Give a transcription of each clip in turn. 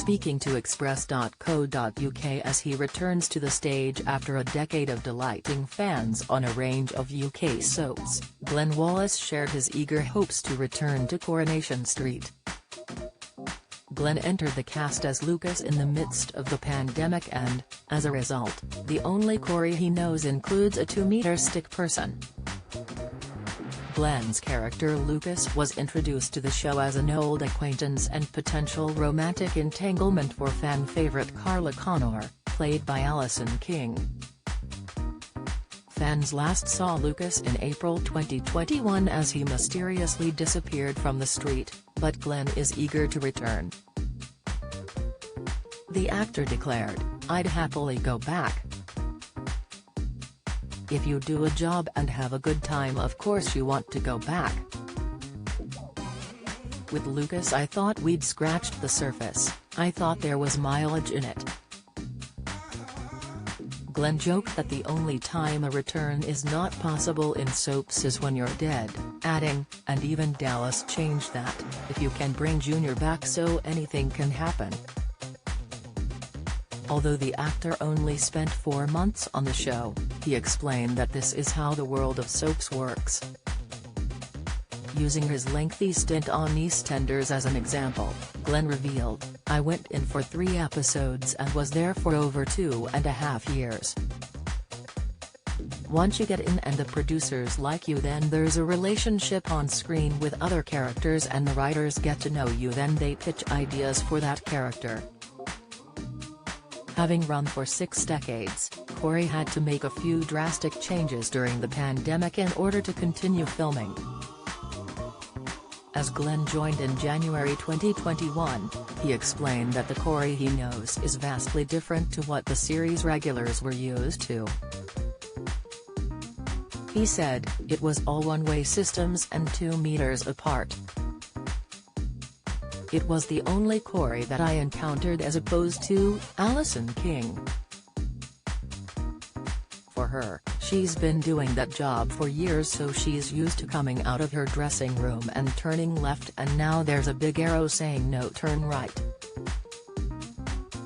speaking to Express.co.uk as he returns to the stage after a decade of delighting fans on a range of UK soaps, Glen Wallace shared his eager hopes to return to Coronation Street. Glen entered the cast as Lucas in the midst of the pandemic and, as a result, the only Corey he knows includes a 2-meter stick person. Glen's character Lucas was introduced to the show as an old acquaintance and potential romantic entanglement for fan favourite Carla Connor, played by Alison King. Fans last saw Lucas in April 2021 as he mysteriously disappeared from the street, but Glen is eager to return. The actor declared, "I'd happily go back. If you do a job and have a good time, of course you want to go back. With Lucas I thought we'd scratched the surface, I thought there was mileage in it." Glen joked that the only time a return is not possible in soaps is when you're dead, adding, "And even Dallas changed that, if you can bring Junior back so anything can happen." Although the actor only spent 4 months on the show, he explained that this is how the world of soaps works. Using his lengthy stint on EastEnders as an example, Glen revealed, "I went in for 3 episodes and was there for over 2.5 years. Once you get in and the producers like you, then there's a relationship on screen with other characters and the writers get to know you, then they pitch ideas for that character." Having run for 6 decades, Corey had to make a few drastic changes during the pandemic in order to continue filming. As Glen joined in January 2021, he explained that the Corey he knows is vastly different to what the series regulars were used to. He said, "It was all one-way systems and 2 meters apart. It was the only Corey that I encountered as opposed to Alison King. For her, she's been doing that job for years, so she's used to coming out of her dressing room and turning left, and now there's a big arrow saying no, turn right.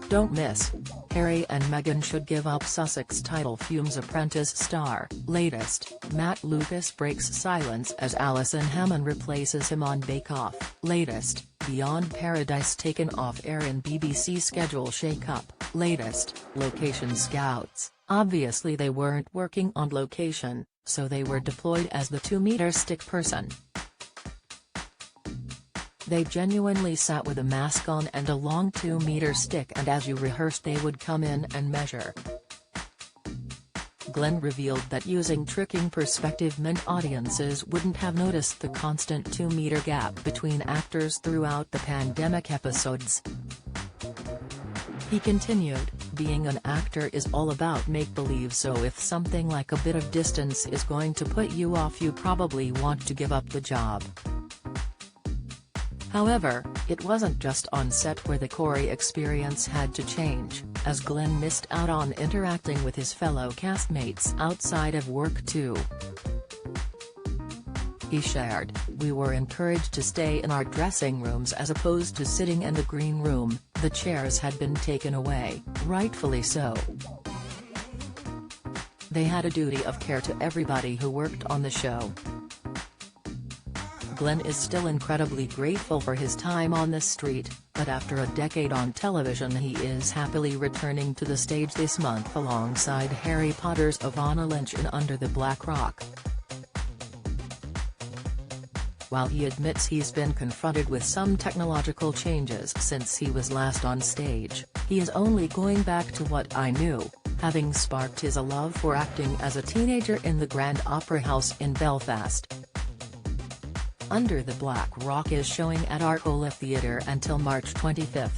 Don't miss. Harry and Meghan should give up Sussex title." Fumes Apprentice star, latest, Matt Lucas breaks silence as Alison Hammond replaces him on Bake Off, latest, Beyond Paradise taken off air in BBC schedule shake-up, latest, location scouts, obviously they weren't working on location, so they were deployed as the 2-meter stick person. They genuinely sat with a mask on and a long 2-meter stick, and as you rehearsed they would come in and measure. Glen revealed that using tricking perspective meant audiences wouldn't have noticed the constant 2-meter gap between actors throughout the pandemic episodes. He continued, "Being an actor is all about make-believe, so if something like a bit of distance is going to put you off, you probably want to give up the job." However, it wasn't just on set where the Corey experience had to change, as Glen missed out on interacting with his fellow castmates outside of work too. He shared, "We were encouraged to stay in our dressing rooms as opposed to sitting in the green room, the chairs had been taken away, rightfully so. They had a duty of care to everybody who worked on the show." Glen is still incredibly grateful for his time on the street, but after a decade on television he is happily returning to the stage this month alongside Harry Potter's Evanna Lynch in Under the Black Rock. While he admits he's been confronted with some technological changes since he was last on stage, he is only going back to what I knew, having sparked his love for acting as a teenager in the Grand Opera House in Belfast. Under the Black Rock is showing at Arcola Theatre until March 25.